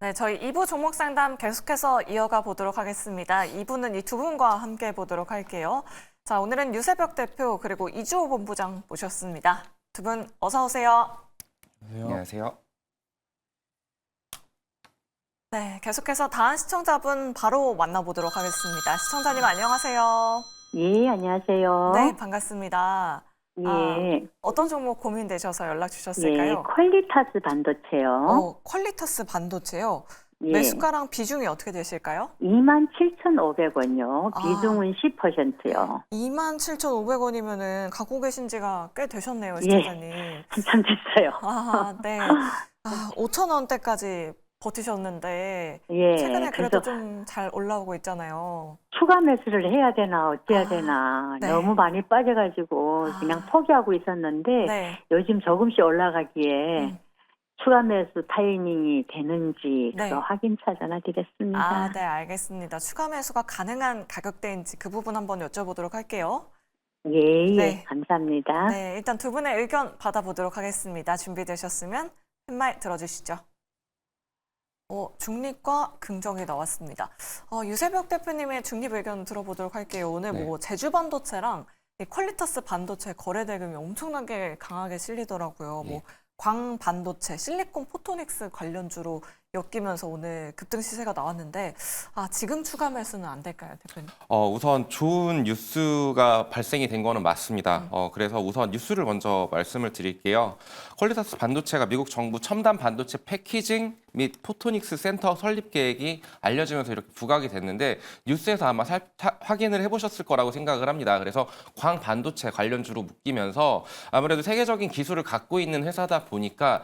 네, 저희 2부 종목 상담 계속해서 이어가 보도록 하겠습니다. 2부는 이 두 분과 함께 보도록 할게요. 자, 오늘은 유세벽 대표 그리고 이주호 본부장 모셨습니다. 두 분 어서 오세요. 안녕하세요. 네, 계속해서 다음 시청자분 바로 만나보도록 하겠습니다. 시청자님 안녕하세요. 예, 안녕하세요. 네, 반갑습니다. 예, 어떤 종목 고민되셔서 연락 예, 주셨을까요? 퀄리타스 반도체요. 퀄리터스 반도체요. 예, 매수가랑 비중이 어떻게 되실까요? 27,500원요. 아. 비중은 10%요. 27,500원이면은 갖고 계신 지가 꽤 되셨네요, 예. 시청자님. 한참 됐어요. 아, 네. 5,000원대까지 버티셨는데 예, 최근에 그래도 그래서 좀 잘 올라오고 있잖아요. 추가 매수를 해야 되나 어찌해야 아, 되나 네. 너무 많이 빠져가지고 아. 그냥 포기하고 있었는데 네. 요즘 조금씩 올라가기에 음. 추가 매수 타이밍이 되는지 네. 그거 확인차 전화드렸습니다. 아, 네, 알겠습니다. 추가 매수가 가능한 가격대인지 그 부분 한번 여쭤보도록 할게요. 예, 예, 네. 감사합니다. 네, 일단 두 분의 의견 받아보도록 하겠습니다. 준비되셨으면 한 말 들어주시죠. 중립과 긍정이 나왔습니다. 유세벽 대표님의 중립 의견 들어보도록 할게요. 오늘 네. 제주 반도체랑 이 퀄리터스 반도체 거래 대금이 엄청나게 강하게 실리더라고요. 예. 광 반도체, 실리콘 포토닉스 관련주로 엮이면서 오늘 급등 시세가 나왔는데 지금 추가 매수는 안 될까요, 대표님? 우선 좋은 뉴스가 발생이 된 거는 맞습니다. 그래서 우선 뉴스를 먼저 말씀을 드릴게요. 퀄리타스 반도체가 미국 정부 첨단 반도체 패키징 및 포토닉스 센터 설립 계획이 알려지면서 이렇게 부각이 됐는데 뉴스에서 아마 확인을 해보셨을 거라고 생각을 합니다. 그래서 광 반도체 관련주로 묶이면서 아무래도 세계적인 기술을 갖고 있는 회사다 보니까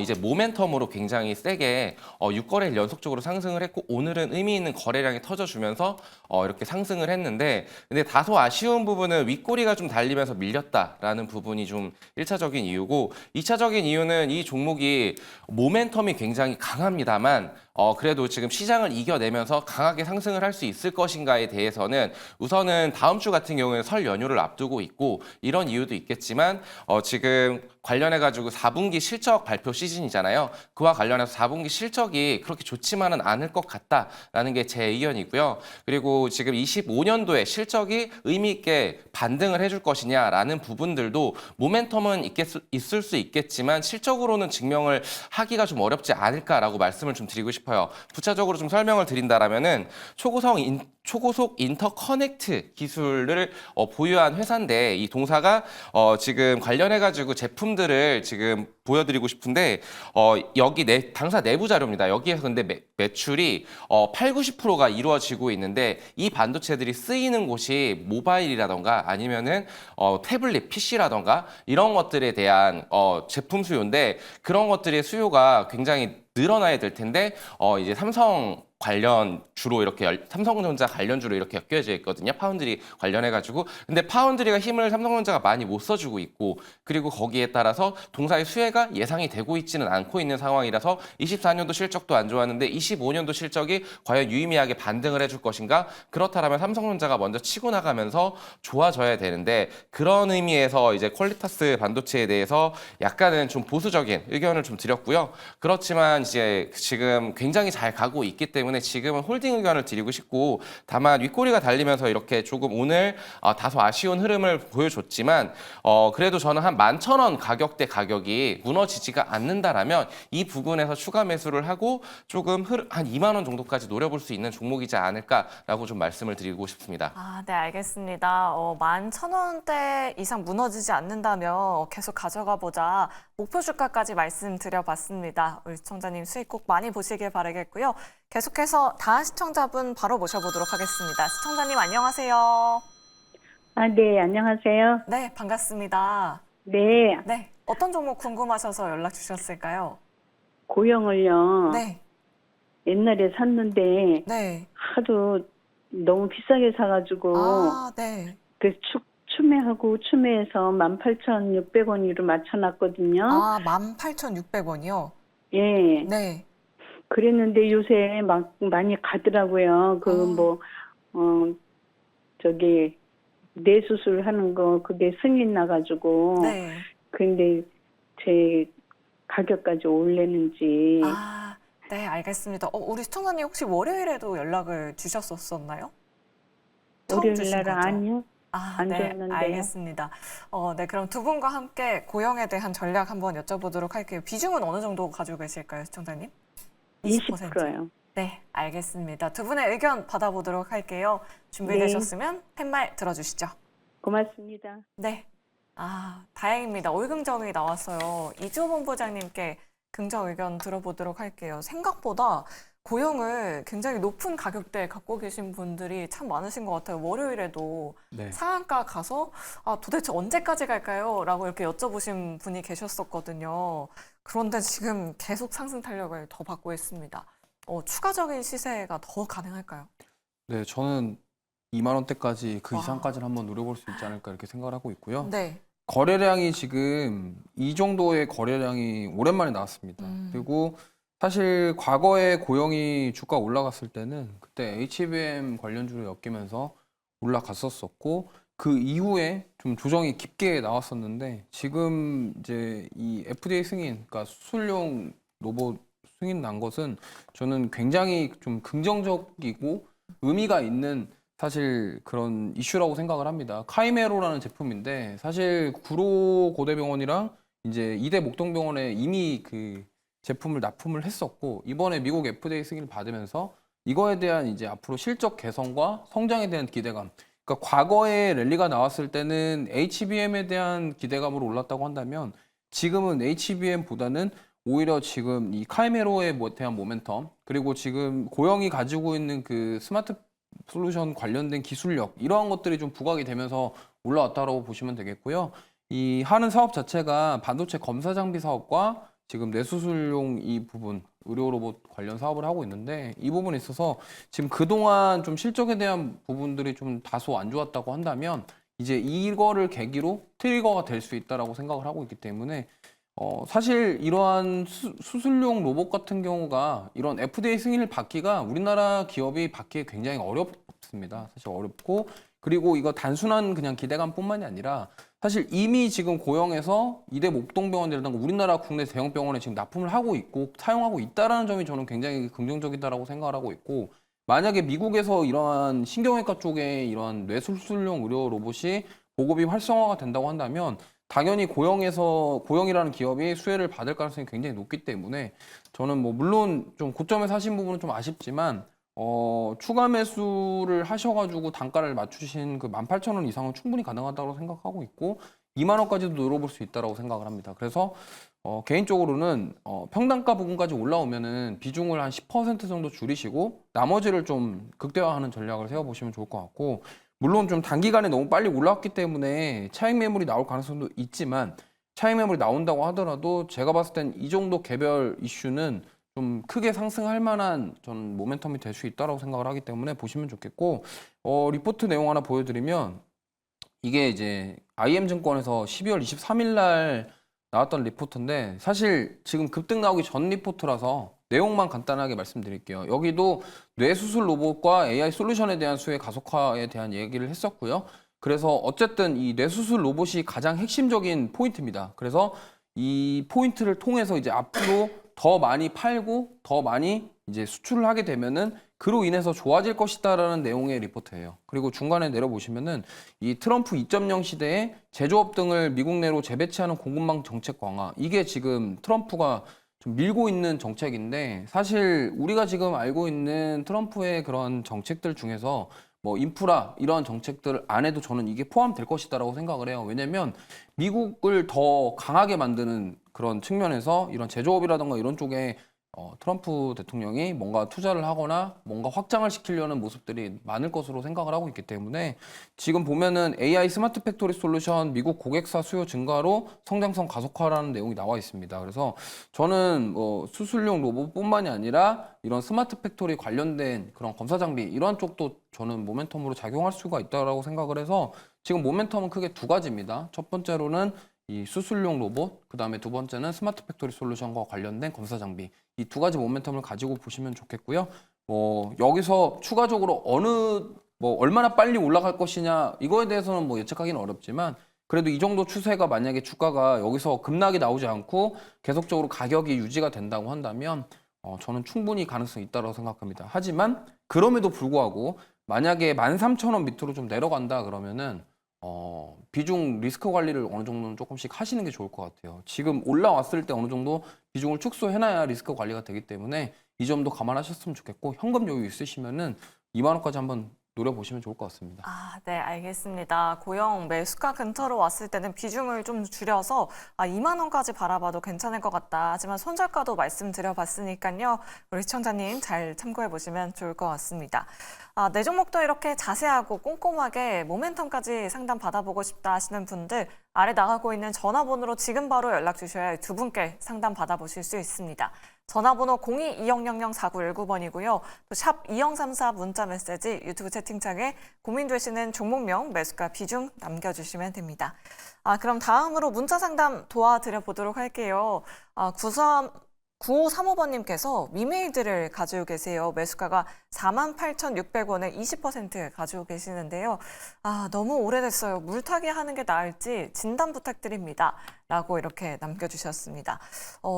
이제 모멘텀으로 굉장히 세게 6거래일 연속적으로 상승을 했고 오늘은 의미 있는 거래량이 터져주면서 이렇게 상승을 했는데 근데 다소 아쉬운 부분은 윗꼬리가 좀 달리면서 밀렸다라는 부분이 좀 1차적인 이유고 2차적인 이유는 이 종목이 모멘텀이 굉장히 강합니다만 그래도 지금 시장을 이겨내면서 강하게 상승을 할 수 있을 것인가에 대해서는 우선은 다음 주 같은 경우에는 설 연휴를 앞두고 있고 이런 이유도 있겠지만 지금 관련해가지고 4분기 실적 발표 시즌이잖아요. 그와 관련해서 4분기 실적이 그렇게 좋지만은 않을 것 같다라는 게 제 의견이고요. 그리고 지금 25년도에 실적이 의미 있게 반등을 해줄 것이냐라는 부분들도 모멘텀은 있을 수 있겠지만 실적으로는 증명을 하기가 좀 어렵지 않을까라고 말씀을 좀 드리고 싶어요. 부차적으로 좀 설명을 드린다라면은 초고속 인터커넥트 기술을 보유한 회사인데 이 동사가 지금 관련해가지고 제품들을 지금 보여드리고 싶은데 여기 당사 내부 자료입니다. 여기에서 근데 매출이 80~90%가 이루어지고 있는데 이 반도체들이 쓰이는 곳이 모바일이라던가 아니면은 태블릿, PC라던가 이런 것들에 대한 제품 수요인데 그런 것들의 수요가 굉장히 늘어나야 될 텐데 이제 삼성 관련 주로 이렇게 삼성전자 관련주로 이렇게 엮여져 있거든요. 파운드리 관련해가지고. 근데 파운드리가 힘을 삼성전자가 많이 못 써주고 있고 그리고 거기에 따라서 동사의 수혜가 예상이 되고 있지는 않고 있는 상황이라서 24년도 실적도 안 좋았는데 25년도 실적이 과연 유의미하게 반등을 해줄 것인가? 그렇다면 삼성전자가 먼저 치고 나가면서 좋아져야 되는데 그런 의미에서 이제 퀄리타스 반도체에 대해서 약간은 좀 보수적인 의견을 좀 드렸고요. 그렇지만 이제 지금 굉장히 잘 가고 있기 때문에 지금은 홀딩 의견을 드리고 싶고 다만 윗꼬리가 달리면서 이렇게 조금 오늘 다소 아쉬운 흐름을 보여줬지만 그래도 저는 한 11,000원 가격대 가격이 무너지지가 않는다라면 이 부분에서 추가 매수를 하고 조금 한 2만 원 정도까지 노려볼 수 있는 종목이지 않을까라고 좀 말씀을 드리고 싶습니다. 네, 알겠습니다. 11,000원대 이상 무너지지 않는다면 계속 가져가 보자. 목표 주가까지 말씀드려봤습니다. 우리 시청자님 수익 꼭 많이 보시길 바라겠고요. 계속해서 다음 시청자분 바로 모셔보도록 하겠습니다. 시청자님 안녕하세요. 네, 안녕하세요. 네, 반갑습니다. 네, 네, 어떤 종목 궁금하셔서 연락 주셨을까요? 고영을요. 네, 옛날에 샀는데 네. 하도 너무 비싸게 사가지고 네. 그 추매해서 18,600원으로 맞춰놨거든요. 18,600원이요? 예. 네. 그랬는데 요새 막 많이 가더라고요. 저기 뇌수술 하는 거 그게 승인 나가지고. 네. 근데 제 가격까지 올리는지 네, 알겠습니다. 우리 시청자님 혹시 월요일에도 연락을 주셨었나요? 처음 월요일 주신 날은 거죠? 아니요. 안 네, 줬는데요. 알겠습니다. 네, 그럼 두 분과 함께 고용에 대한 전략 한번 여쭤보도록 할게요. 비중은 어느 정도 가지고 계실까요, 시청자님? 20%요. 네, 알겠습니다. 두 분의 의견 받아보도록 할게요. 준비되셨으면 팻말 들어주시죠. 고맙습니다. 네. 다행입니다. 올긍정이 나왔어요. 이주호 본부장님께 긍정 의견 들어보도록 할게요. 생각보다 고용을 굉장히 높은 가격대에 갖고 계신 분들이 참 많으신 것 같아요. 월요일에도 네. 상한가 가서 도대체 언제까지 갈까요? 라고 이렇게 여쭤보신 분이 계셨었거든요. 그런데 지금 계속 상승 탄력을 더 받고 있습니다. 추가적인 시세가 더 가능할까요? 네, 저는 2만 원대까지 그 와. 이상까지는 한번 노려볼 수 있지 않을까 이렇게 생각을 하고 있고요. 네. 거래량이 지금 이 정도의 거래량이 오랜만에 나왔습니다. 그리고 사실 과거에 고영이 주가 올라갔을 때는 그때 HBM 관련주를 엮이면서 올라갔었었고 그 이후에 좀 조정이 깊게 나왔었는데 지금 이제 이 FDA 승인, 그러니까 수술용 로봇 승인 난 것은 저는 굉장히 좀 긍정적이고 의미가 있는 사실 그런 이슈라고 생각을 합니다. 카이메로라는 제품인데 사실 구로 고대병원이랑 이제 이대 목동병원에 이미 그 제품을 납품을 했었고 이번에 미국 FDA 승인을 받으면서 이거에 대한 이제 앞으로 실적 개선과 성장에 대한 기대감. 그러니까 과거에 랠리가 나왔을 때는 HBM에 대한 기대감으로 올랐다고 한다면 지금은 HBM보다는 오히려 지금 이 카이메로에 대한 모멘텀 그리고 지금 고영이 가지고 있는 그 스마트 솔루션 관련된 기술력 이러한 것들이 좀 부각이 되면서 올라왔다고 보시면 되겠고요. 이 하는 사업 자체가 반도체 검사 장비 사업과 지금 뇌수술용 이 부분 의료 로봇 관련 사업을 하고 있는데 이 부분에 있어서 지금 그동안 좀 실적에 대한 부분들이 좀 다소 안 좋았다고 한다면 이제 이거를 계기로 트리거가 될 수 있다라고 생각을 하고 있기 때문에 사실 이러한 수술용 로봇 같은 경우가 이런 FDA 승인을 받기가 우리나라 기업이 받기 굉장히 어렵습니다. 사실 어렵고 그리고 이거 단순한 그냥 기대감뿐만이 아니라 사실 이미 지금 고영에서 이대 목동병원이라든가 우리나라 국내 대형 병원에 지금 납품을 하고 있고 사용하고 있다라는 점이 저는 굉장히 긍정적이다라고 생각을 하고 있고 만약에 미국에서 이러한 신경외과 쪽에 이러한 뇌수술용 의료 로봇이 보급이 활성화가 된다고 한다면 당연히 고영이라는 기업이 수혜를 받을 가능성이 굉장히 높기 때문에 저는 뭐 물론 좀 고점에 사신 부분은 좀 아쉽지만 추가 매수를 하셔가지고 단가를 맞추신 그 18,000원 이상은 충분히 가능하다고 생각하고 있고 2만 원까지도 노려볼 수 있다고 생각을 합니다. 그래서 개인적으로는 평단가 부분까지 올라오면은 비중을 한 10% 정도 줄이시고 나머지를 좀 극대화하는 전략을 세워보시면 좋을 것 같고 물론 좀 단기간에 너무 빨리 올라왔기 때문에 차익 매물이 나올 가능성도 있지만 차익 매물이 나온다고 하더라도 제가 봤을 땐 이 정도 개별 이슈는 좀 크게 상승할 만한 전 모멘텀이 될 수 있다고 생각을 하기 때문에 보시면 좋겠고 리포트 내용 하나 보여드리면 이게 이제 IM증권에서 12월 23일 날 나왔던 리포트인데 사실 지금 급등 나오기 전 리포트라서 내용만 간단하게 말씀드릴게요. 여기도 뇌수술 로봇과 AI 솔루션에 대한 수혜 가속화에 대한 얘기를 했었고요. 그래서 어쨌든 이 뇌수술 로봇이 가장 핵심적인 포인트입니다. 그래서 이 포인트를 통해서 이제 앞으로 더 많이 팔고 더 많이 이제 수출을 하게 되면은 그로 인해서 좋아질 것이다라는 내용의 리포트예요. 그리고 중간에 내려보시면은 이 트럼프 2.0 시대에 제조업 등을 미국 내로 재배치하는 공급망 정책 강화 이게 지금 트럼프가 좀 밀고 있는 정책인데 사실 우리가 지금 알고 있는 트럼프의 그런 정책들 중에서 뭐 인프라 이런 정책들 안에도 저는 이게 포함될 것이다라고 생각을 해요. 왜냐면 미국을 더 강하게 만드는 그런 측면에서 이런 제조업이라든가 이런 쪽에 트럼프 대통령이 뭔가 투자를 하거나 뭔가 확장을 시키려는 모습들이 많을 것으로 생각을 하고 있기 때문에 지금 보면은 AI 스마트 팩토리 솔루션 미국 고객사 수요 증가로 성장성 가속화라는 내용이 나와 있습니다. 그래서 저는 뭐 수술용 로봇뿐만이 아니라 이런 스마트 팩토리 관련된 그런 검사 장비 이런 쪽도 저는 모멘텀으로 작용할 수가 있다고 생각을 해서 지금 모멘텀은 크게 두 가지입니다. 첫 번째로는 이 수술용 로봇, 그 다음에 두 번째는 스마트 팩토리 솔루션과 관련된 검사 장비. 이 두 가지 모멘텀을 가지고 보시면 좋겠고요. 여기서 추가적으로 얼마나 빨리 올라갈 것이냐, 이거에 대해서는 뭐 예측하기는 어렵지만, 그래도 이 정도 추세가 만약에 주가가 여기서 급락이 나오지 않고 계속적으로 가격이 유지가 된다고 한다면, 저는 충분히 가능성이 있다고 생각합니다. 하지만 그럼에도 불구하고 만약에 13,000원 밑으로 좀 내려간다 그러면은 비중 리스크 관리를 어느 정도는 조금씩 하시는 게 좋을 것 같아요. 지금 올라왔을 때 어느 정도 비중을 축소해놔야 리스크 관리가 되기 때문에 이 점도 감안하셨으면 좋겠고 현금 여유 있으시면은 2만 원까지 한번 노려보시면 좋을 것 같습니다. 아, 네, 알겠습니다. 고용 매수가 근처로 왔을 때는 비중을 좀 줄여서 2만 원까지 바라봐도 괜찮을 것 같다. 하지만 손절가도 말씀드려봤으니까요. 우리 시청자님 잘 참고해 보시면 좋을 것 같습니다. 내 종목도 이렇게 자세하고 꼼꼼하게 모멘텀까지 상담 받아보고 싶다 하시는 분들 아래 나가고 있는 전화번호로 지금 바로 연락 주셔야 두 분께 상담 받아보실 수 있습니다. 전화번호 02-2000-4919번이고요. 또 샵 2034 문자 메시지 유튜브 채팅창에 고민되시는 종목명, 매수가 비중 남겨주시면 됩니다. 그럼 다음으로 문자 상담 도와드려 보도록 할게요. 9535번님께서 위메이드를 가지고 계세요. 매수가가 48,600원에 20% 가지고 계시는데요. 너무 오래됐어요. 물타기 하는 게 나을지 진단 부탁드립니다. 라고 이렇게 남겨주셨습니다.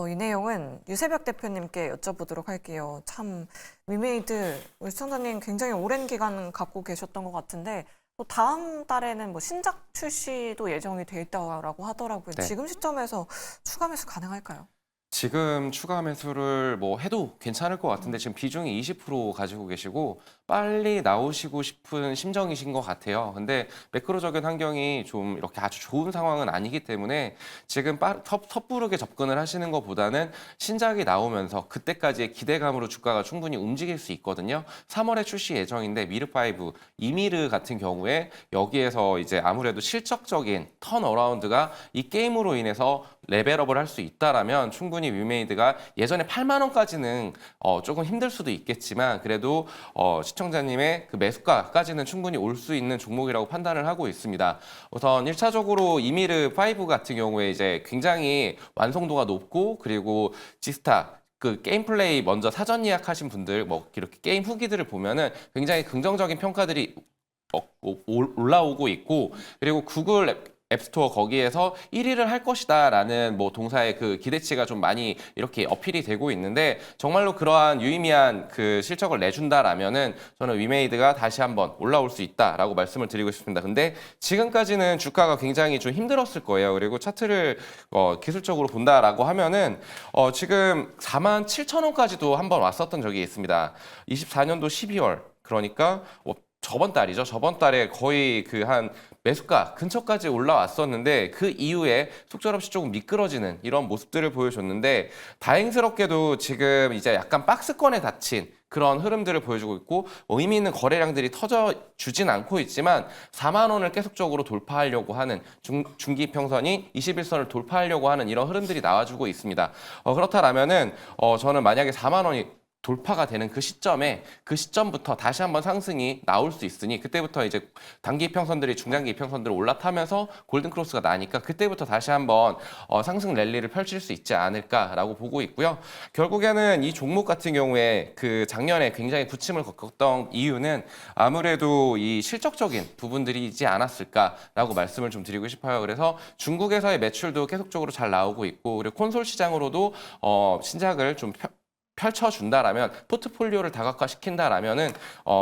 이 내용은 유세벽 대표님께 여쭤보도록 할게요. 참 위메이드 우리 시청자님 굉장히 오랜 기간 갖고 계셨던 것 같은데 또 다음 달에는 뭐 신작 출시도 예정이 돼 있다고 하더라고요. 네. 지금 시점에서 추가 매수 가능할까요? 지금 추가 매수를 뭐 해도 괜찮을 것 같은데 지금 비중이 20% 가지고 계시고 빨리 나오시고 싶은 심정이신 것 같아요. 근데 매크로적인 환경이 좀 이렇게 아주 좋은 상황은 아니기 때문에 지금 섣부르게 접근을 하시는 것보다는 신작이 나오면서 그때까지의 기대감으로 주가가 충분히 움직일 수 있거든요. 3월에 출시 예정인데 미르5, 이미르 같은 경우에 여기에서 이제 아무래도 실적적인 턴어라운드가 이 게임으로 인해서 레벨업을 할 수 있다라면 충분히 위메이드가 예전에 8만 원까지는 조금 힘들 수도 있겠지만 그래도 시청자님의 그 매수가까지는 충분히 올 수 있는 종목이라고 판단을 하고 있습니다. 우선 1차적으로 이미르 5 같은 경우에 이제 굉장히 완성도가 높고 그리고 지스타 그 게임 플레이 먼저 사전 예약하신 분들 뭐 이렇게 게임 후기들을 보면은 굉장히 긍정적인 평가들이 올라오고 있고 그리고 구글 앱스토어 거기에서 1위를 할 것이다라는 뭐 동사의 그 기대치가 좀 많이 이렇게 어필이 되고 있는데 정말로 그러한 유의미한 그 실적을 내준다라면은 저는 위메이드가 다시 한번 올라올 수 있다라고 말씀을 드리고 싶습니다. 근데 지금까지는 주가가 굉장히 좀 힘들었을 거예요. 그리고 차트를 기술적으로 본다라고 하면은 지금 47,000원까지도 한번 왔었던 적이 있습니다. 24년도 12월 그러니까 저번 달이죠. 저번 달에 거의 그 한 매수가 근처까지 올라왔었는데 그 이후에 속절없이 조금 미끄러지는 이런 모습들을 보여줬는데 다행스럽게도 지금 이제 약간 박스권에 닫힌 그런 흐름들을 보여주고 있고 의미 있는 거래량들이 터져주진 않고 있지만 4만 원을 계속적으로 돌파하려고 하는 중기평선이 21선을 돌파하려고 하는 이런 흐름들이 나와주고 있습니다. 그렇다라면은 저는 만약에 4만 원이 돌파가 되는 그 시점부터 다시 한번 상승이 나올 수 있으니 그때부터 이제 단기 이평선들이 중장기 이평선들을 올라타면서 골든 크로스가 나니까 그때부터 다시 한번 상승 랠리를 펼칠 수 있지 않을까라고 보고 있고요. 결국에는 이 종목 같은 경우에 그 작년에 굉장히 부침을 겪었던 이유는 아무래도 이 실적적인 부분들이지 않았을까라고 말씀을 좀 드리고 싶어요. 그래서 중국에서의 매출도 계속적으로 잘 나오고 있고 그리고 콘솔 시장으로도 신작을 좀 펼쳐준다라면 포트폴리오를 다각화시킨다라면은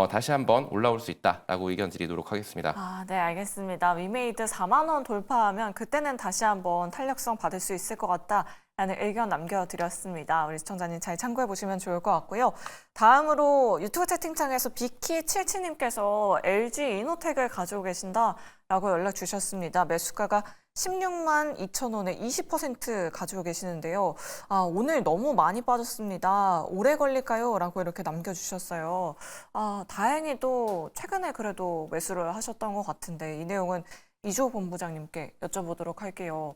다시 한번 올라올 수 있다라고 의견 드리도록 하겠습니다. 네, 알겠습니다. 위메이드 4만 원 돌파하면 그때는 다시 한번 탄력성 받을 수 있을 것 같다라는 의견 남겨드렸습니다. 우리 시청자님 잘 참고해 보시면 좋을 것 같고요. 다음으로 유튜브 채팅창에서 비키77님께서 LG 이노텍을 가지고 계신다라고 연락 주셨습니다. 매수가가 16만 2천 원에 20% 가지고 계시는데요. 오늘 너무 많이 빠졌습니다. 오래 걸릴까요? 라고 이렇게 남겨주셨어요. 다행히도 최근에 그래도 매수를 하셨던 것 같은데 이 내용은 이조 본부장님께 여쭤보도록 할게요.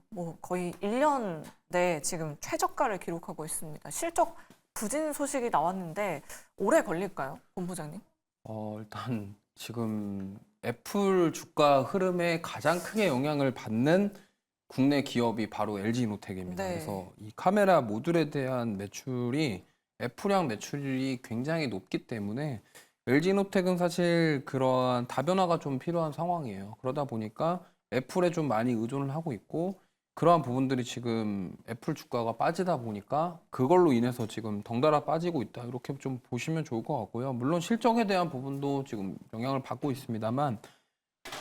뭐 거의 1년 내 지금 최저가를 기록하고 있습니다. 실적 부진 소식이 나왔는데 오래 걸릴까요? 본부장님? 일단 지금 애플 주가 흐름에 가장 크게 영향을 받는 국내 기업이 바로 LG이노텍입니다. 네. 그래서 이 카메라 모듈에 대한 매출이 애플향 매출이 굉장히 높기 때문에 LG이노텍은 사실 그러한 다변화가 좀 필요한 상황이에요. 그러다 보니까 애플에 좀 많이 의존을 하고 있고 그러한 부분들이 지금 애플 주가가 빠지다 보니까 그걸로 인해서 지금 덩달아 빠지고 있다. 이렇게 좀 보시면 좋을 것 같고요. 물론 실적에 대한 부분도 지금 영향을 받고 있습니다만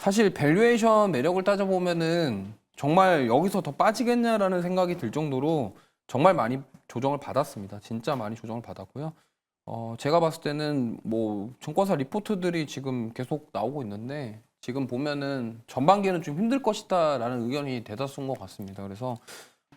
사실 밸류에이션 매력을 따져보면은 정말 여기서 더 빠지겠냐라는 생각이 들 정도로 정말 많이 조정을 받았습니다. 진짜 많이 조정을 받았고요. 제가 봤을 때는 뭐 증권사 리포트들이 지금 계속 나오고 있는데 지금 보면은 전반기에는 좀 힘들 것이다라는 의견이 대다수인 것 같습니다. 그래서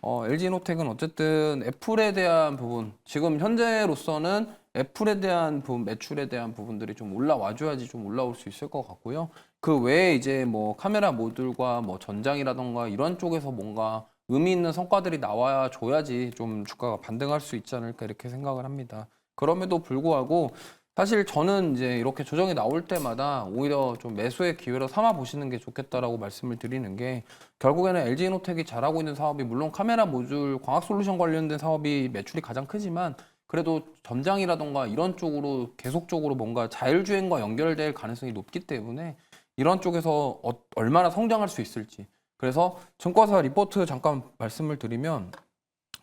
LG노텍은 어쨌든 애플에 대한 부분, 지금 현재로서는 애플에 대한 부분, 매출에 대한 부분들이 좀 올라와줘야지 좀 올라올 수 있을 것 같고요. 그 외에 이제 뭐 카메라 모듈과 뭐 전장이라던가 이런 쪽에서 뭔가 의미 있는 성과들이 나와야 줘야지 좀 주가가 반등할 수 있지 않을까 이렇게 생각을 합니다. 그럼에도 불구하고 사실 저는 이제 이렇게 조정이 나올 때마다 오히려 좀 매수의 기회로 삼아 보시는 게 좋겠다라고 말씀을 드리는 게 결국에는 LG노텍이 잘하고 있는 사업이 물론 카메라 모듈, 광학 솔루션 관련된 사업이 매출이 가장 크지만 그래도 전장이라던가 이런 쪽으로 계속적으로 뭔가 자율주행과 연결될 가능성이 높기 때문에 이런 쪽에서 얼마나 성장할 수 있을지. 그래서 증권사 리포트 잠깐 말씀을 드리면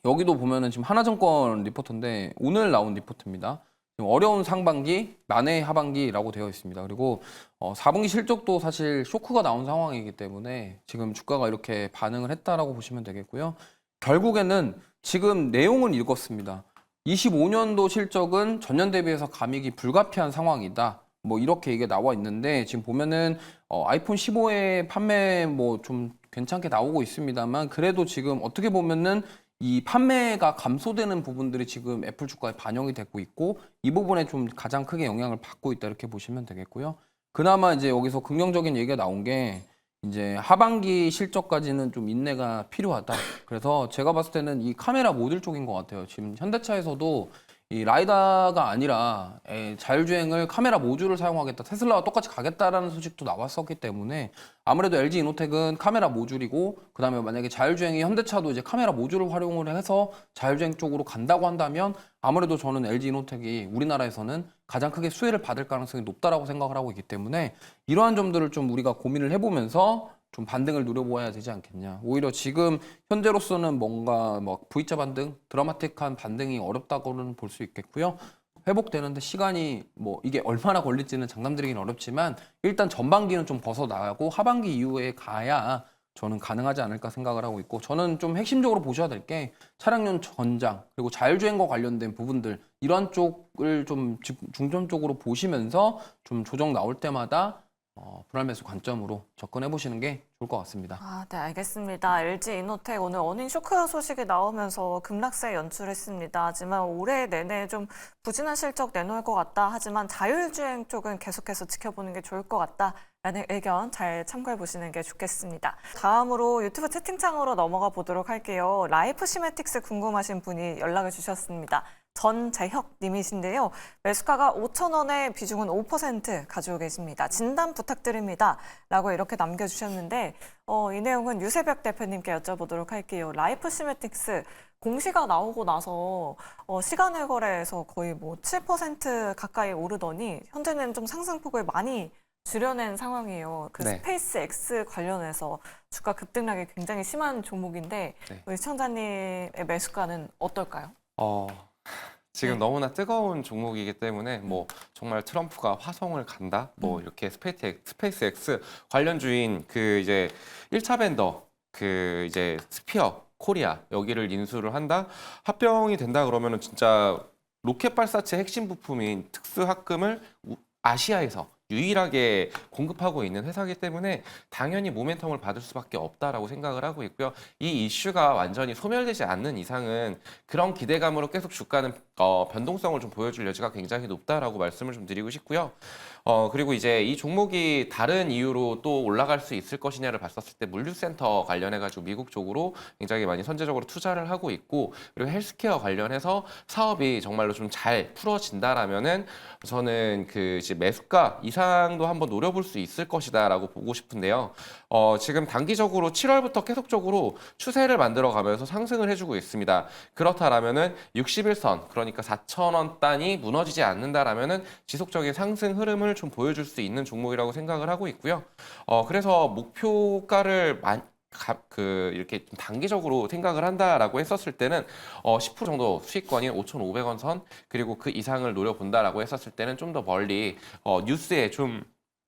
여기도 보면은 지금 하나증권 리포트인데 오늘 나온 리포트입니다. 어려운 상반기, 만회의 하반기라고 되어 있습니다. 그리고 4분기 실적도 사실 쇼크가 나온 상황이기 때문에 지금 주가가 이렇게 반응을 했다라고 보시면 되겠고요. 결국에는 지금 내용은 읽었습니다. 25년도 실적은 전년 대비해서 감익이 불가피한 상황이다. 뭐 이렇게 이게 나와 있는데 지금 보면은 아이폰 15의 판매 뭐 좀 괜찮게 나오고 있습니다만 그래도 지금 어떻게 보면은 이 판매가 감소되는 부분들이 지금 애플 주가에 반영이 되고 있고 이 부분에 좀 가장 크게 영향을 받고 있다 이렇게 보시면 되겠고요. 그나마 이제 여기서 긍정적인 얘기가 나온 게 이제 하반기 실적까지는 좀 인내가 필요하다. 그래서 제가 봤을 때는 이 카메라 모듈 쪽인 것 같아요. 지금 현대차에서도 이 라이다가 아니라 자율주행을 카메라 모듈을 사용하겠다. 테슬라와 똑같이 가겠다라는 소식도 나왔었기 때문에 아무래도 LG 이노텍은 카메라 모듈이고 그다음에 만약에 자율주행이 현대차도 이제 카메라 모듈을 활용을 해서 자율주행 쪽으로 간다고 한다면 아무래도 저는 LG 이노텍이 우리나라에서는 가장 크게 수혜를 받을 가능성이 높다라고 생각을 하고 있기 때문에 이러한 점들을 좀 우리가 고민을 해보면서 좀 반등을 노려보아야 되지 않겠냐. 오히려 지금 현재로서는 뭔가 뭐 V자 반등, 드라마틱한 반등이 어렵다고는 볼 수 있겠고요. 회복되는데 시간이 뭐 이게 얼마나 걸릴지는 장담드리긴 어렵지만 일단 전반기는 좀 벗어나고 하반기 이후에 가야 저는 가능하지 않을까 생각을 하고 있고 저는 좀 핵심적으로 보셔야 될 게 차량용 전장 그리고 자율주행과 관련된 부분들 이런 쪽을 좀 중점적으로 보시면서 좀 조정 나올 때마다 분할 매수 관점으로 접근해 보시는 게 좋을 것 같습니다. 네, 알겠습니다. LG 이노텍 오늘 어닝 쇼크 소식이 나오면서 급락세 연출했습니다. 하지만 올해 내내 좀 부진한 실적 내놓을 것 같다. 하지만 자율주행 쪽은 계속해서 지켜보는 게 좋을 것 같다라는 의견 잘 참고해 보시는 게 좋겠습니다. 다음으로 유튜브 채팅창으로 넘어가 보도록 할게요. 라이프 시메틱스 궁금하신 분이 연락을 주셨습니다. 전재혁 님이신데요. 매수가가 5,000원에 비중은 5% 가지고 계십니다. 진단 부탁드립니다. 라고 이렇게 남겨주셨는데 이 내용은 유세벽 대표님께 여쭤보도록 할게요. 라이프 시메틱스 공시가 나오고 나서 시간을 거래해서 거의 뭐 7% 가까이 오르더니 현재는 좀 상승폭을 많이 줄여낸 상황이에요. 그 네. 스페이스 X 관련해서 주가 급등락이 굉장히 심한 종목인데 네. 우리 시청자님의 매수가는 어떨까요? 지금 네. 너무나 뜨거운 종목이기 때문에 뭐 정말 트럼프가 화성을 간다 뭐 이렇게 스페이스 X 관련주인 그 이제 1차 벤더 그 이제 스피어 코리아 여기를 인수를 한다 합병이 된다 그러면은 진짜 로켓 발사체 핵심 부품인 특수합금을 아시아에서 유일하게 공급하고 있는 회사이기 때문에 당연히 모멘텀을 받을 수밖에 없다라고 생각을 하고 있고요. 이 이슈가 완전히 소멸되지 않는 이상은 그런 기대감으로 계속 주가는 변동성을 좀 보여줄 여지가 굉장히 높다라고 말씀을 좀 드리고 싶고요. 그리고 이제 이 종목이 다른 이유로 또 올라갈 수 있을 것이냐를 봤었을 때 물류센터 관련해가지고 미국 쪽으로 굉장히 많이 선제적으로 투자를 하고 있고 그리고 헬스케어 관련해서 사업이 정말로 좀 잘 풀어진다라면은 저는 그 이제 매수가 이상도 한번 노려볼 수 있을 것이다라고 보고 싶은데요. 지금 단기적으로 7월부터 계속적으로 추세를 만들어가면서 상승을 해주고 있습니다. 그렇다라면은 61선 그러니까 4,000원 단이 무너지지 않는다라면은 지속적인 상승 흐름을 좀 보여줄 수 있는 종목이라고 생각을 하고 있고요. 그래서 목표가를 이렇게 좀 단기적으로 생각을 한다라고 했었을 때는 10% 정도 수익권인 5,500원 선 그리고 그 이상을 노려본다라고 했었을 때는 좀 더 멀리 뉴스에 좀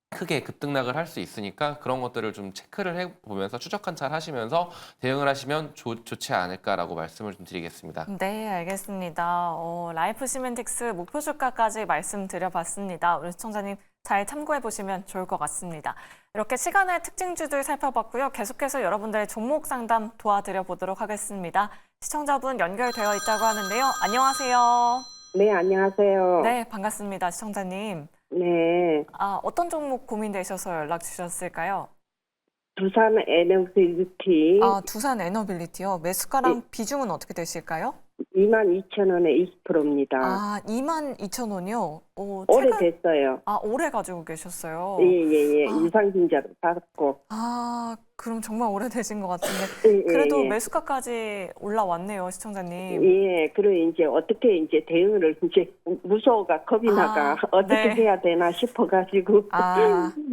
크게 급등락을 할 수 있으니까 그런 것들을 좀 체크를 해보면서 추적 관찰하시면서 대응을 하시면 좋지 않을까라고 말씀을 좀 드리겠습니다. 네, 알겠습니다. 라이프 시멘틱스 목표 주가까지 말씀드려봤습니다. 우리 시청자님 잘 참고해 보시면 좋을 것 같습니다. 이렇게 시간의 특징주들 살펴봤고요. 계속해서 여러분들의 종목 상담 도와드려 보도록 하겠습니다. 시청자분 연결되어 있다고 하는데요. 안녕하세요. 네, 안녕하세요. 네, 반갑습니다. 시청자님. 네, 어떤 종목 고민되셔서 연락 주셨을까요? 두산 에너빌리티 두산 에너빌리티요. 매수가랑 비중은 어떻게 되실까요? 22,000원에 20%입니다. 22,000원이요? 오래됐어요. 오래 가지고 계셨어요. 예. 유상증자로 받았고. 그럼 정말 오래되신 것 같은데. 예, 그래도 예. 매수가까지 올라왔네요, 시청자님. 예, 그리고 이제 어떻게 이제 대응을 이제 무서워가 겁이 나가 어떻게 네. 해야 되나 싶어가지고.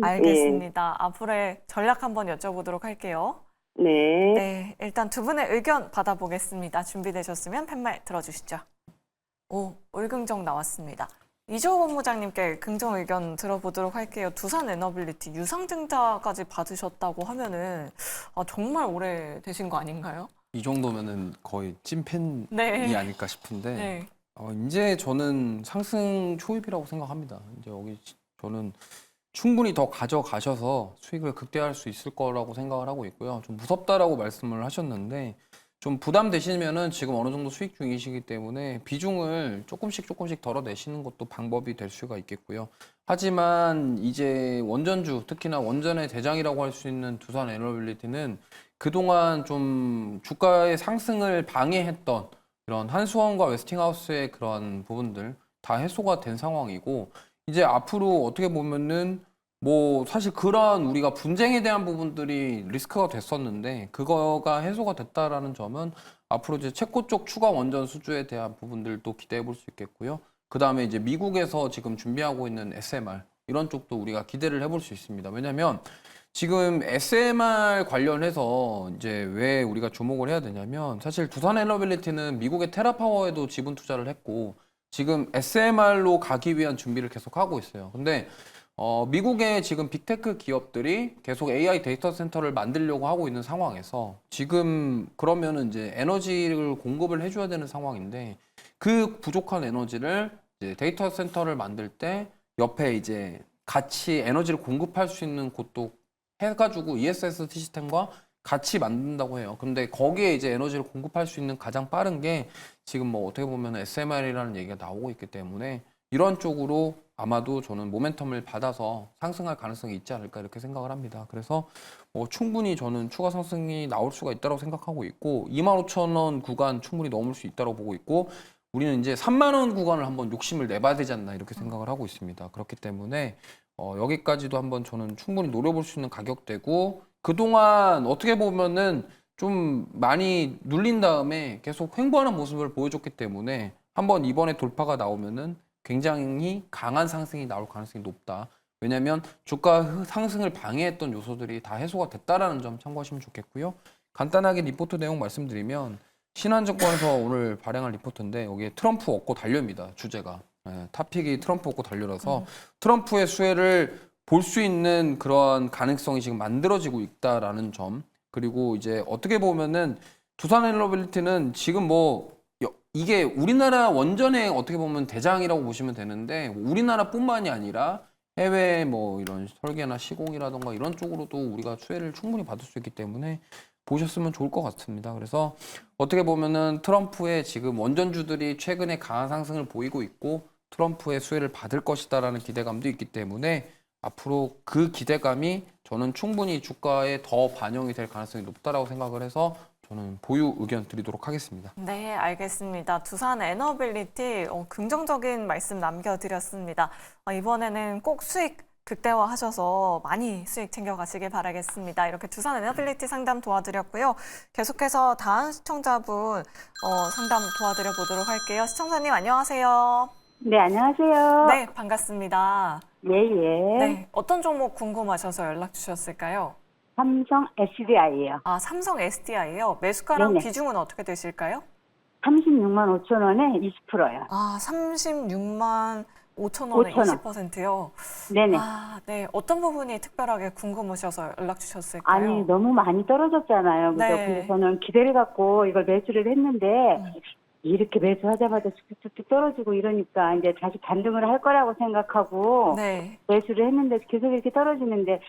알겠습니다. 앞으로의 전략 한번 여쭤보도록 할게요. 네. 네, 일단 두 분의 의견 받아보겠습니다. 준비되셨으면 팻말 들어주시죠. 올긍정 나왔습니다. 이조 본부장님께 긍정 의견 들어보도록 할게요. 두산 에너빌리티 유상증자까지 받으셨다고 하면은 정말 오래 되신 거 아닌가요? 이 정도면은 거의 찐팬이 네. 아닐까 싶은데 네. 이제 저는 상승 초입이라고 생각합니다. 이제 여기 저는 충분히 더 가져가셔서 수익을 극대화할 수 있을 거라고 생각을 하고 있고요. 좀 무섭다라고 말씀을 하셨는데 좀 부담되시면은 지금 어느 정도 수익 중이시기 때문에 비중을 조금씩 덜어내시는 것도 방법이 될 수가 있겠고요. 하지만 이제 원전주, 특히나 원전의 대장이라고 할 수 있는 두산 에너빌리티는 그동안 좀 주가의 상승을 방해했던 이런 한수원과 웨스팅하우스의 그런 부분들 다 해소가 된 상황이고 이제 앞으로 어떻게 보면은 뭐 사실 그런 우리가 분쟁에 대한 부분들이 리스크가 됐었는데 그거가 해소가 됐다라는 점은 앞으로 이제 체코 쪽 추가 원전 수주에 대한 부분들도 기대해 볼 수 있겠고요. 그 다음에 이제 미국에서 지금 준비하고 있는 SMR 이런 쪽도 우리가 기대를 해볼 수 있습니다. 왜냐하면 지금 SMR 관련해서 이제 왜 우리가 주목을 해야 되냐면 사실 두산 에너빌리티는 미국의 테라파워에도 지분 투자를 했고 지금 SMR로 가기 위한 준비를 계속 하고 있어요. 근데 미국의 지금 빅테크 기업들이 계속 AI 데이터 센터를 만들려고 하고 있는 상황에서 지금 그러면은 이제 에너지를 공급을 해줘야 되는 상황인데 그 부족한 에너지를 이제 데이터 센터를 만들 때 옆에 이제 같이 에너지를 공급할 수 있는 곳도 해가지고 ESS 시스템과 같이 만든다고 해요. 근데 거기에 이제 에너지를 공급할 수 있는 가장 빠른 게 지금 뭐 어떻게 보면 SMR이라는 얘기가 나오고 있기 때문에 이런 쪽으로 아마도 저는 모멘텀을 받아서 상승할 가능성이 있지 않을까 이렇게 생각을 합니다. 그래서 충분히 저는 추가 상승이 나올 수가 있다고 생각하고 있고 25,000원 구간 충분히 넘을 수 있다고 보고 있고 우리는 이제 3만 원 구간을 한번 욕심을 내봐야 되지 않나 이렇게 생각을 하고 있습니다. 그렇기 때문에 여기까지도 한번 저는 충분히 노려볼 수 있는 가격대고 그동안 어떻게 보면은 좀 많이 눌린 다음에 계속 횡보하는 모습을 보여줬기 때문에 한번 이번에 돌파가 나오면은 굉장히 강한 상승이 나올 가능성이 높다. 왜냐하면 주가 상승을 방해했던 요소들이 다 해소가 됐다라는 점 참고하시면 좋겠고요. 간단하게 리포트 내용 말씀드리면 신한증권에서 오늘 발행한 리포트인데 여기에 트럼프 얻고 달려입니다. 주제가. 타픽이 트럼프 얻고 달려라서 트럼프의 수혜를 볼 수 있는 그런 가능성이 지금 만들어지고 있다라는 점. 그리고 이제 어떻게 보면은 두산 에너빌리티는 지금 이게 우리나라 원전의 어떻게 보면 대장이라고 보시면 되는데 우리나라뿐만이 아니라 해외 이런 설계나 시공이라던가 이런 쪽으로도 우리가 수혜를 충분히 받을 수 있기 때문에 보셨으면 좋을 것 같습니다. 그래서 어떻게 보면은 트럼프의 지금 원전주들이 최근에 강한 상승을 보이고 있고 트럼프의 수혜를 받을 것이다라는 기대감도 있기 때문에 앞으로 그 기대감이 저는 충분히 주가에 더 반영이 될 가능성이 높다라고 생각을 해서 저는 보유 의견 드리도록 하겠습니다. 네, 알겠습니다. 두산 에너빌리티 긍정적인 말씀 남겨드렸습니다. 이번에는 꼭 수익 극대화하셔서 많이 수익 챙겨가시길 바라겠습니다. 이렇게 두산 에너빌리티 상담 도와드렸고요. 계속해서 다음 시청자분 상담 도와드려 보도록 할게요. 시청자님 안녕하세요. 네, 안녕하세요. 네, 반갑습니다. 예. 네, 어떤 종목 궁금하셔서 연락 주셨을까요? 삼성 SDI예요. 아, 삼성 SDI요. 매수가랑 네네. 비중은 어떻게 되실까요? 36만 5천 원에 20%요. 아, 36만 5천 원에 5천 원. 20%요. 네네. 아, 네. 어떤 부분이 특별하게 궁금하셔서 연락 주셨을까요? 아니, 너무 많이 떨어졌잖아요. 그죠? 네. 근데 저는 기대를 갖고 이걸 매수를 했는데, 이렇게 매수하자마자 툭툭툭 떨어지고 이러니까 이제 다시 반등을 할 거라고 생각하고 네. 매수를 했는데 계속 이렇게 떨어지는데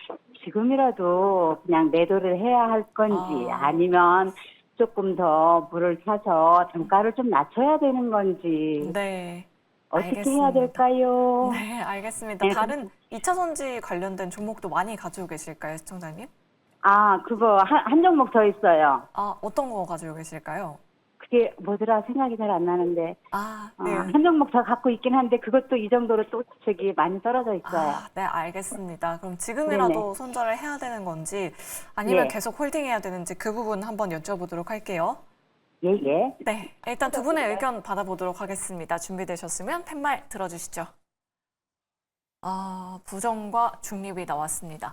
지금이라도 그냥 매도를 해야 할 건지 아. 아니면 조금 더 물을 타서 단가를 좀 낮춰야 되는 건지 네. 어떻게 알겠습니다. 해야 될까요? 네, 알겠습니다. 네. 다른 2차 전지 관련된 종목도 많이 가지고 계실까요, 시청자님? 아, 그거 한 종목 더 있어요. 아, 어떤 거 가지고 계실까요? 그게 뭐더라 생각이 잘 안 나는데 아, 어, 네. 한 종목 더 갖고 있긴 한데 그것도 이 정도로 또 저기 많이 떨어져 있어요. 아, 네, 알겠습니다. 그럼 지금이라도 손절을 해야 되는 건지 아니면 네. 계속 홀딩해야 되는지 그 부분 한번 여쭤보도록 할게요. 예, 예. 네, 일단 두 분의 의견 받아보도록 하겠습니다. 준비되셨으면 팻말 들어주시죠. 아, 부정과 중립이 나왔습니다.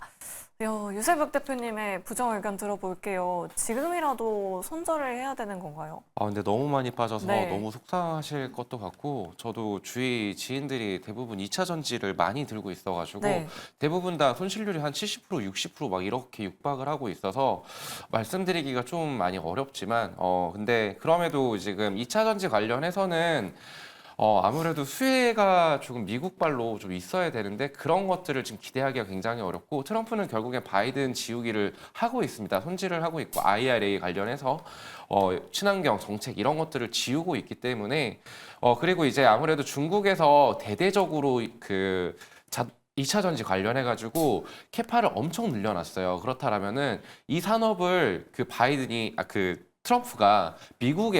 유세벽 대표님의 부정 의견 들어볼게요. 지금이라도 손절을 해야 되는 건가요? 아, 근데 너무 많이 빠져서 네. 너무 속상하실 것도 같고, 저도 주위 지인들이 대부분 2차 전지를 많이 들고 있어가지고, 네. 대부분 다 손실률이 한 70%, 60%막 이렇게 육박을 하고 있어서 말씀드리기가 좀 많이 어렵지만, 근데 그럼에도 지금 2차 전지 관련해서는 아무래도 수혜가 조금 미국발로 좀 있어야 되는데 그런 것들을 지금 기대하기가 굉장히 어렵고 트럼프는 결국엔 바이든 지우기를 하고 있습니다. 손질을 하고 있고 IRA 관련해서 친환경 정책 이런 것들을 지우고 있기 때문에 그리고 이제 아무래도 중국에서 대대적으로 2차 전지 관련해가지고 캐파를 엄청 늘려놨어요. 그렇다면은 이 산업을 트럼프가 미국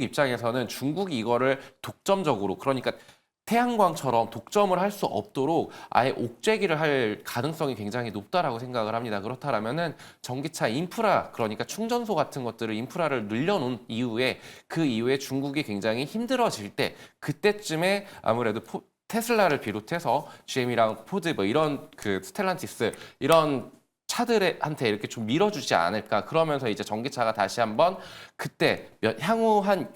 입장에서는 중국이 이거를 독점적으로 그러니까 태양광처럼 독점을 할 수 없도록 아예 옥죄기를 할 가능성이 굉장히 높다라고 생각을 합니다. 그렇다면은 전기차 인프라 그러니까 충전소 같은 것들을 인프라를 늘려놓은 이후에 그 이후에 중국이 굉장히 힘들어질 때 그때쯤에 아무래도 테슬라를 비롯해서 GM이랑 포드 뭐 이런 스텔란티스 이런 차들한테 이렇게 좀 밀어주지 않을까. 그러면서 이제 전기차가 다시 한번 그때 향후 한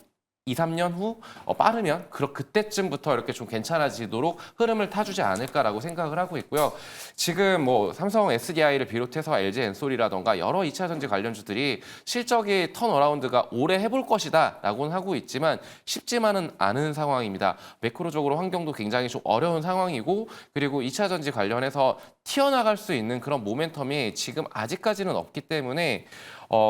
2, 3년 후 빠르면 그때쯤부터 이렇게 좀 괜찮아지도록 흐름을 타주지 않을까라고 생각을 하고 있고요. 지금 뭐 삼성 SDI를 비롯해서 LG 엔솔이라던가 여러 2차 전지 관련주들이 실적이 턴어라운드가 오래 해볼 것이다라고는 하고 있지만 쉽지만은 않은 상황입니다. 매크로적으로 환경도 굉장히 좀 어려운 상황이고 그리고 2차 전지 관련해서 튀어나갈 수 있는 그런 모멘텀이 지금 아직까지는 없기 때문에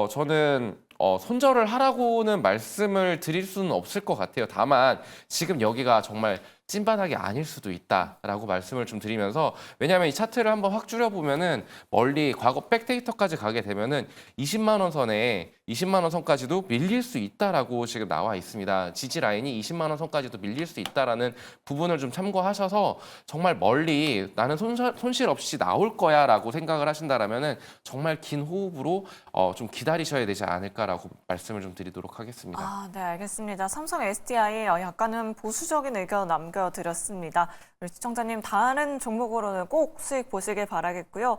저는 손절을 하라고는 말씀을 드릴 수는 없을 것 같아요. 다만 지금 여기가 정말 찐바닥이 아닐 수도 있다라고 말씀을 좀 드리면서 왜냐하면 이 차트를 한번 확 줄여보면은 멀리 과거 백데이터까지 가게 되면은 20만 원 선에 20만 원 선까지도 밀릴 수 있다라고 지금 나와 있습니다. 지지 라인이 20만 원 선까지도 밀릴 수 있다라는 부분을 좀 참고하셔서 정말 멀리 나는 손실 없이 나올 거야라고 생각을 하신다라면은 정말 긴 호흡으로 좀 기다리셔야 되지 않을까라고 말씀을 좀 드리도록 하겠습니다. 아, 네, 알겠습니다. 삼성 SDI 약간은 보수적인 의견 남겨드렸습니다. 우리 시청자님 다른 종목으로는 꼭 수익 보시길 바라겠고요.